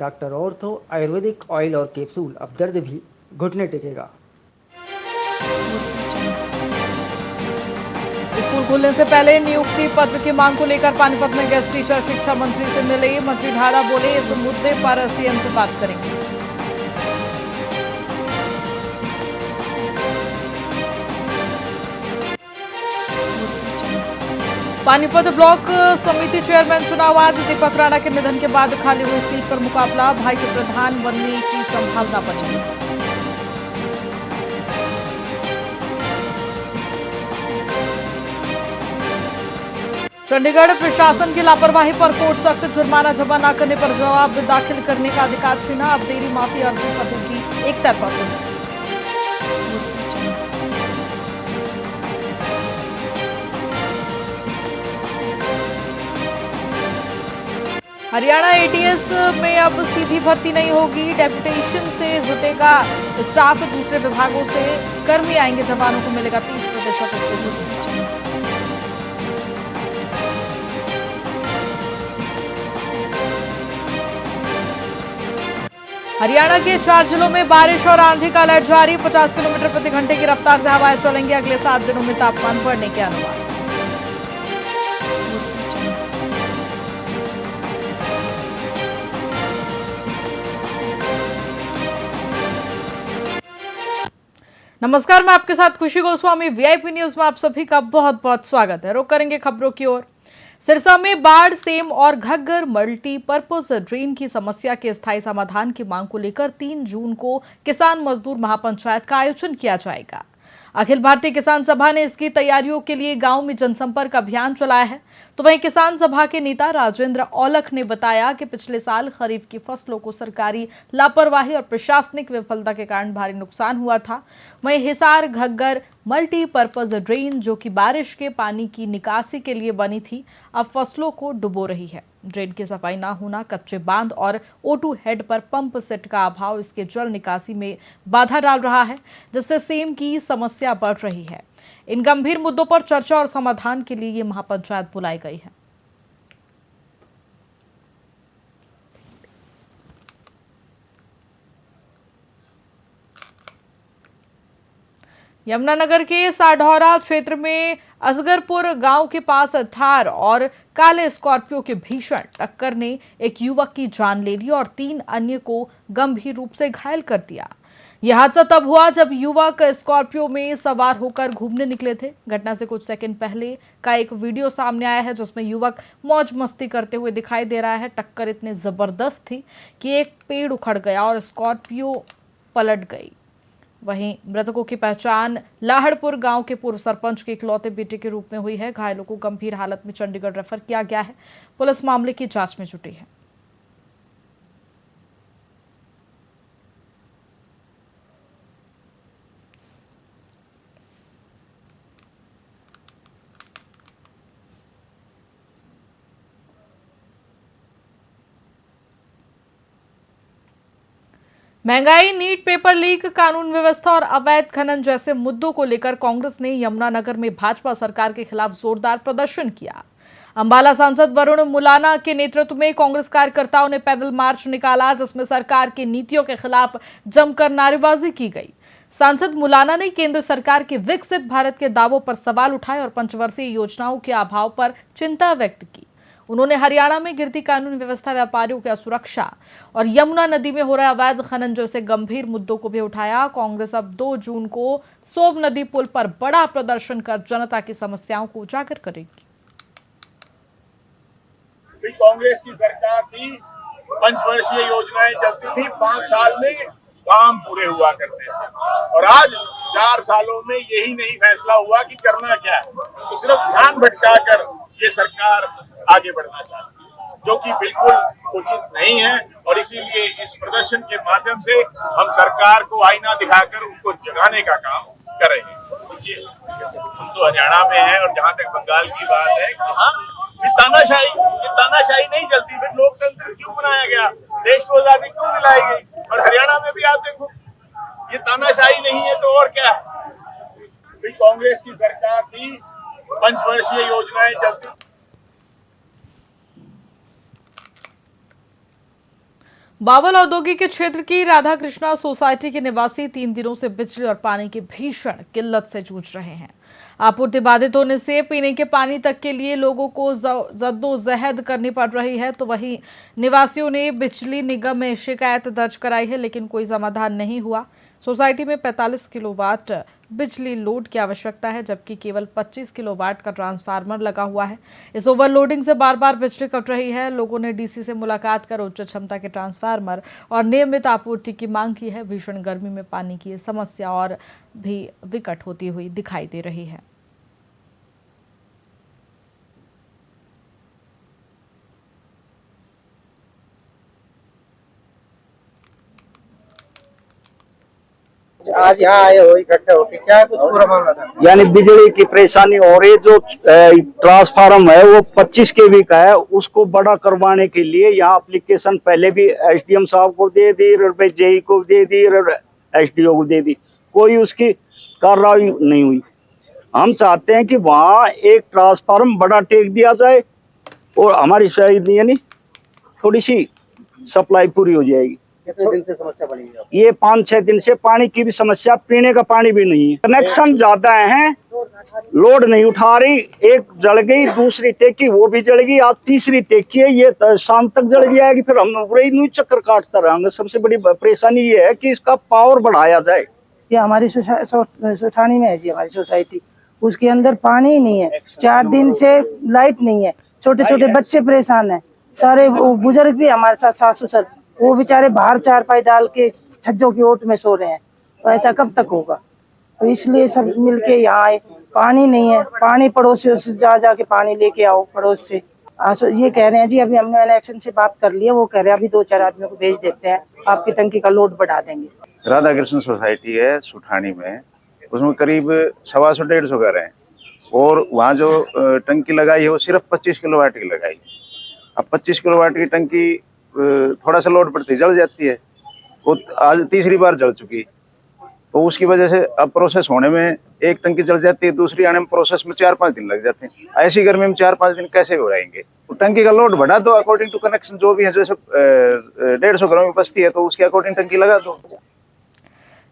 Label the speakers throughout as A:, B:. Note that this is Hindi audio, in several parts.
A: डॉक्टर ऑर्थो आयुर्वेदिक ऑयल और कैप्सूल, अब दर्द भी घुटने टेकेगा।
B: स्कूल खुलने से पहले नियुक्ति पत्र की मांग को लेकर पानीपत में गेस्ट टीचर शिक्षा मंत्री से मिले। मंत्री ढाड़ा बोले इस मुद्दे पर सीएम से बात करेंगे। पानीपत ब्लॉक समिति चेयरमैन चुनाव आज। दीपक राणा के निधन के बाद खाली हुई सीट पर मुकाबला भाई के प्रधान बनने की संभावना बनी हुई। चंडीगढ़ प्रशासन की लापरवाही पर कोर्ट सख्त। जुर्माना जमा न करने पर जवाब दाखिल करने का अधिकार छीना। अब देरी माफी अर्जी पर होगी एक तरफा सुनवाई। हरियाणा एटीएस में अब सीधी भर्ती नहीं होगी। डेपुटेशन से जुटेगा स्टाफ। दूसरे विभागों से कर्मी आएंगे। जवानों को मिलेगा 30% स्पेशल कोटा। हरियाणा के 4 जिलों में बारिश और आंधी का अलर्ट जारी। 50 किलोमीटर प्रति घंटे की रफ्तार से हवाएं चलेंगी। अगले 7 दिनों में तापमान बढ़ने के अनुमान। नमस्कार, मैं आपके साथ खुशी गोस्वामी। वीआईपी न्यूज में आप सभी का बहुत बहुत स्वागत है। रुक करेंगे खबरों की ओर। सिरसा में बाढ़, सेम और घग्गर मल्टीपर्पज ड्रेन की समस्या के स्थायी समाधान की मांग को लेकर 3 जून को किसान मजदूर महापंचायत का आयोजन किया जाएगा। अखिल भारतीय किसान सभा ने इसकी तैयारियों के लिए गांव में जनसंपर्क अभियान चलाया है। तो वहीं किसान सभा के नेता राजेंद्र औलख ने बताया कि पिछले साल खरीफ की फसलों को सरकारी लापरवाही और प्रशासनिक विफलता के कारण भारी नुकसान हुआ था। वहीं हिसार घग्गर मल्टीपर्पज ड्रेन, जो कि बारिश के पानी की निकासी के लिए बनी थी, अब फसलों को डुबो रही है। ड्रेन की सफाई न होना, कच्चे बांध और O2 हेड पर पंप सेट का अभाव इसके जल निकासी में बाधा डाल रहा है, जिससे सेम की समस्या बढ़ रही है। इन गंभीर मुद्दों पर चर्चा और समाधान के लिए ये महापंचायत बुलाई गई है। यमुनानगर के साढौरा क्षेत्र में असगरपुर गांव के पास थार और काले स्कॉर्पियो के भीषण टक्कर ने एक युवक की जान ले ली और 3 अन्य को गंभीर रूप से घायल कर दिया। यह हादसा तब हुआ जब युवक स्कॉर्पियो में सवार होकर घूमने निकले थे। घटना से कुछ सेकंड पहले का एक वीडियो सामने आया है, जिसमें युवक मौज मस्ती करते हुए दिखाई दे रहा है। टक्कर इतनी जबरदस्त थी कि एक पेड़ उखड़ गया और स्कॉर्पियो पलट गई। वहीं मृतकों की पहचान लाहड़पुर गांव के पूर्व सरपंच के इकलौते बेटे के रूप में हुई है। घायलों को गंभीर हालत में चंडीगढ़ रेफर किया गया है। पुलिस मामले की जांच में जुटी है। महंगाई, नीट पेपर लीक, कानून व्यवस्था और अवैध खनन जैसे मुद्दों को लेकर कांग्रेस ने यमुनानगर में भाजपा सरकार के खिलाफ जोरदार प्रदर्शन किया। अंबाला सांसद वरुण मुलाना के नेतृत्व में कांग्रेस कार्यकर्ताओं ने पैदल मार्च निकाला, जिसमें सरकार की नीतियों के खिलाफ जमकर नारेबाजी की गई। सांसद मुलाना ने केंद्र सरकार के विकसित भारत के दावों पर सवाल उठाए और पंचवर्षीय योजनाओं के अभाव पर चिंता व्यक्त की। उन्होंने हरियाणा में गिरती कानून व्यवस्था, व्यापारियों की सुरक्षा और यमुना नदी में हो रहा अवैध खनन जैसे गंभीर मुद्दों को भी उठाया। कांग्रेस अब 2 जून को सोब नदी पुल पर बड़ा प्रदर्शन कर जनता की समस्याओं को उजागर करेगी।
C: कांग्रेस की सरकार थी, पंचवर्षीय योजनाएं चलती थी, 5 साल में काम पूरे हुआ करते थे, और आज 4 सालों में यही नहीं फैसला हुआ कि करना क्या है। तो सिर्फ ध्यान भटकाकर ये सरकार आगे बढ़ना चाहती है, जो कि बिल्कुल उचित नहीं है। और इसीलिए इस प्रदर्शन के माध्यम से हम सरकार को आईना दिखाकर उनको जगाने का काम करेंगे। देखिए, हम तो हरियाणा में हैं, और जहाँ तक बंगाल की बात है, यहाँ तानाशाही नहीं चलती। फिर लोकतंत्र क्यों बनाया गया, देश को आजादी क्यों दिलाई गई? और हरियाणा में भी आप देखो, ये तानाशाही नहीं है तो और क्या है। कांग्रेस की सरकार थी, पंचवर्षीय योजनाएं चलती।
B: बावल औद्योगिक क्षेत्र की राधा कृष्णा सोसाइटी के निवासी 3 दिनों से बिजली और पानी की भीषण किल्लत से जूझ रहे हैं। आपूर्ति बाधित होने से पीने के पानी तक के लिए लोगों को जद्दोजहद करनी पड़ रही है। तो वहीं निवासियों ने बिजली निगम में शिकायत दर्ज कराई है, लेकिन कोई समाधान नहीं हुआ। सोसाइटी में 45 किलोवाट बिजली लोड की आवश्यकता है, जबकि केवल 25 किलोवाट का ट्रांसफार्मर लगा हुआ है। इस ओवरलोडिंग से बार बार बिजली कट रही है। लोगों ने डीसी से मुलाकात कर उच्च क्षमता के ट्रांसफार्मर और नियमित आपूर्ति की मांग की है। भीषण गर्मी में पानी की समस्या और भी विकट होती हुई दिखाई दे रही है।
D: आज यहाँ आए हो इकट्ठे होके, क्या कुछ पूरा मामला था?
E: यानी बिजली की परेशानी हो रही। जो ट्रांसफार्म है वो 25 केवी का है, उसको बड़ा करवाने के लिए यहाँ एप्लीकेशन पहले भी एसडीएम साहब को दे दी, जेई को दे दी, एसडीओ को दे दी, कोई उसकी कार्रवाई नहीं हुई। हम चाहते हैं कि वहाँ एक ट्रांसफार्म बड़ा टेक दिया जाए और हमारी शायद यानी थोड़ी सी सप्लाई पूरी हो जाएगी।
D: कितने दिन से समस्या बनी है?
E: ये 5-6 दिन से पानी की भी समस्या, पीने का पानी भी नहीं है। कनेक्शन ज्यादा है, लोड नहीं उठा रही। एक जल गई, दूसरी टेकी वो भी जल गई, आज तीसरी टेकी है, ये शाम तक जल गया है कि फिर हम वही चक्कर काटता रहेंगे। सबसे बड़ी परेशानी ये है कि इसका पावर बढ़ाया जाए।
F: ये हमारी सुठानी में है जी, हमारी सोसाइटी, उसके अंदर पानी ही नहीं है। 4 दिन से लाइट नहीं है, छोटे छोटे बच्चे परेशान हैं, सारे बुजुर्ग भी हमारे साथ, सासू सर, वो बेचारे बाहर चारपाई डाल के छज्जों की ओट में सो रहे हैं। तो ऐसा कब तक होगा? तो इसलिए सब मिलके यहाँ आए। पानी नहीं है, पानी पड़ोसियों से जाके पानी लेके आओ पड़ोस से। ये कह रहे हैं जी, अभी हमने इलेक्शन से बात कर लिया, वो कह रहे हैं अभी 2-4 आदमियों को भेज देते हैं, आपकी टंकी का लोड बढ़ा देंगे।
G: राधा कृष्ण सोसाइटी है सुठानी में, उसमें करीब 125-150 घर हैं और वहाँ जो टंकी लगाई है वो सिर्फ 25 किलोवाट की लगाई। अब 25 किलोवाट की टंकी थोड़ा सा लोड पड़ती जल जाती है, वो आज तीसरी बार जल चुकी, तो उसकी वजह से अब प्रोसेस होने में एक टंकी जल जाती है, दूसरी आने में प्रोसेस में 4-5 दिन लग जाते हैं। ऐसी गर्मी में 4-5 दिन कैसे हो जाएंगे? तो टंकी का लोड बढ़ा दो अकॉर्डिंग टू कनेक्शन जो भी है, जैसे 150 घरों में बस्ती है तो उसके अकॉर्डिंग टंकी लगा दो।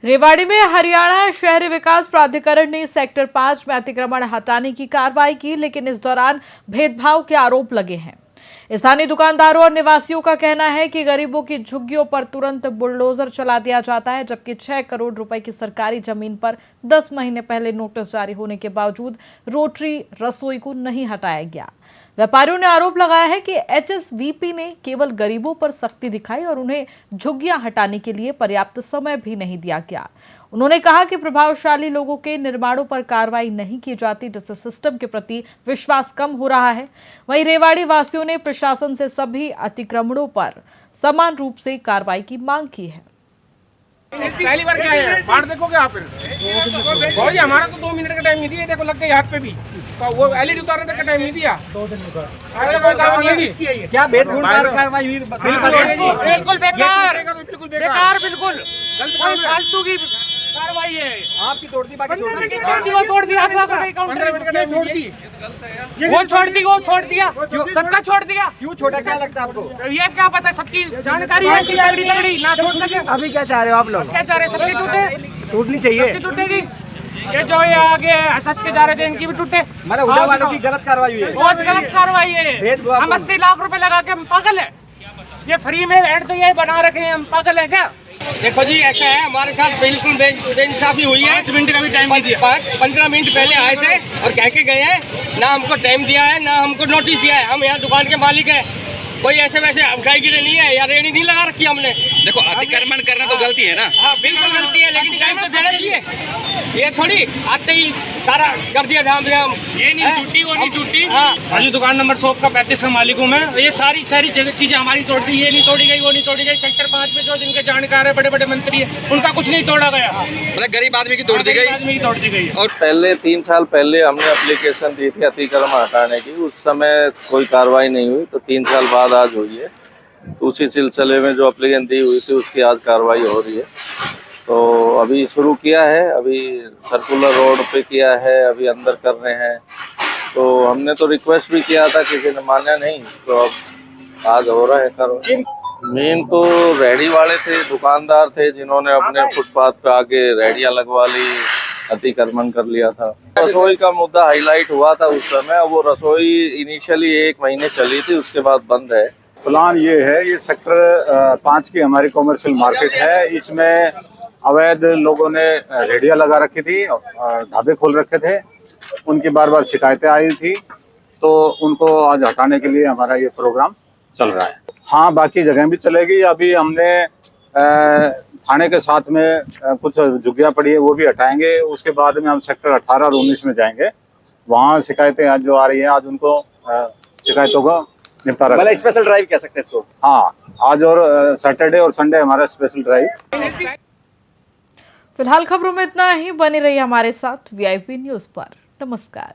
B: रेवाड़ी में हरियाणा शहरी विकास प्राधिकरण ने सेक्टर 5 में अतिक्रमण हटाने की कार्रवाई की, लेकिन इस दौरान भेदभाव के आरोप लगे हैं। स्थानीय दुकानदारों और निवासियों का कहना है कि गरीबों की झुग्गियों पर तुरंत बुलडोजर चला दिया जाता है, जबकि 6 करोड़ रुपए की सरकारी जमीन पर 10 महीने पहले नोटिस जारी होने के बावजूद रोटरी रसोई को नहीं हटाया गया। व्यापारियों ने आरोप लगाया है कि एचएसवीपी ने केवल गरीबों पर सख्ती दिखाई और उन्हें झुग्गियां हटाने के लिए पर्याप्त समय भी नहीं दिया गया। उन्होंने कहा कि प्रभावशाली लोगों के निर्माणों पर कार्रवाई नहीं की जाती, जिससे सिस्टम के प्रति विश्वास कम हो रहा है। वहीं रेवाड़ी वासियों ने प्रशासन से सभी अतिक्रमणों पर समान रूप से कार्रवाई की मांग की है।
H: पहली बार क्या है, बाढ़ देखोगे आप फिर हमारा तो 2 मिनट का टाइम नहीं दिया, देखो लग गई हाथ पे भी, तो वो एलईडी उतारने तक का टाइम नहीं दिया। 2 दिन
D: क्या भेदभाव कार्रवाई हुई?
H: बिल्कुल बेकार, बिल्कुल बेकार, बिल्कुल कोई फालतू की कार्रवाई है।
D: आपकी तोड़ दी, बाकी छोड़ दी,
H: वो तोड़ दी, 8 लाख रुपए काउंटर में छोड़ दी, वो छोड़ दिया, सबका छोड़ दिया।
D: क्यों छोटा, क्या लगता है आपको?
H: ये क्या पता, सबकी जानकारी है, तगड़ी ना छोड़ सके।
D: अभी क्या चाह रहे हो आप लोग?
H: क्या चाह रहे हैं? सबकी
D: टूटनी चाहिए,
H: टूटेगी। ये जो ये आगे हंस के जा रहे थे, इनकी भी टूटे।
D: मतलब हुड्डा वालों की गलत कार्रवाई हुई है,
H: बहुत गलत कार्रवाई है। हम 80 लाख रुपए लगा के हम पागल है, ये फ्री में ऐड तो ये बना रखे हैं, हम पागल है क्या? देखो जी, ऐसा है हमारे साथ बिल्कुल बेइंसाफी हुई है। 5 मिनट का भी टाइम नहीं दिया, 15 मिनट पहले आए थे और कह के गए हैं, ना हमको टाइम दिया है ना हमको नोटिस दिया है। हम यहाँ दुकान के मालिक हैं, कोई ऐसे वैसे अफगाई गिरे नहीं है या रेडी नहीं लगा रखी हमने। देखो अतिक्रमण करना तो गलती है ना, हाँ बिल्कुल गलती है, लेकिन टाइम तो देना चाहिए। ये थोड़ी आते ही सारा कर दिया ध्यान दिया हम, ये नहीं टूटी वो नहीं टूटी। हाँ, दुकान नंबर 100 का 35 का मालिक हूँ मैं। ये सारी चीजें हमारी तोड़ दी, ये नहीं तोड़ी गई, वो नहीं तोड़ी गई। सेक्टर 5 में जो जिनके जानकार है, बड़े बड़े मंत्री है, उनका कुछ नहीं तोड़ा गया, मतलब गरीब आदमी की तोड़ दी गई, आदमी की तोड़ दी गई।
I: और पहले 3 साल पहले हमने एप्लीकेशन दी थी अतिक्रमण हटाने की, उस समय कोई कार्रवाई नहीं हुई, तो 3 साल बाद आज हुई है। तो उसी सिलसिले में जो एप्लीकेशन दी हुई थी उसकी आज कार्रवाई हो रही है। तो अभी शुरू किया है, अभी सर्कुलर रोड पे किया है, अभी अंदर कर रहे हैं। तो हमने तो रिक्वेस्ट भी किया था, किसी ने माना नहीं, तो अब आज हो रहा है कार्रवाई। मेन तो रेडी वाले थे, दुकानदार थे जिन्होंने अपने फुटपाथ पे आके रेडियां लगवा ली, अतिक्रमण कर लिया था। रसोई का मुद्दा हाईलाइट हुआ था उस समय। वो रसोई इनिशियली 1 महीने चली थी, उसके बाद बंद है।
J: प्लान ये है, ये सेक्टर 5 की हमारी कॉमर्शियल मार्केट है। इसमें अवैध लोगों ने रेडिया लगा रखी थी और ढाबे खोल रखे थे। उनकी बार बार शिकायतें आई थी, तो उनको आज हटाने के लिए हमारा ये प्रोग्राम चल रहा है। हाँ, बाकी जगह भी चलेगी। अभी हमने थाने के साथ में कुछ झुग्गियाँ पड़ी है, वो भी हटाएंगे। उसके बाद में हम सेक्टर 18 और 19 में जाएंगे। वहाँ शिकायतें आज जो आ रही है, आज उनको शिकायतों को निपटारा,
D: मतलब स्पेशल ड्राइव कह सकते हैं इसको।
J: हाँ, आज और सैटरडे और संडे हमारा स्पेशल ड्राइव।
B: फिलहाल खबरों में इतना ही। बने रहिए हमारे साथ VIP न्यूज पर। नमस्कार।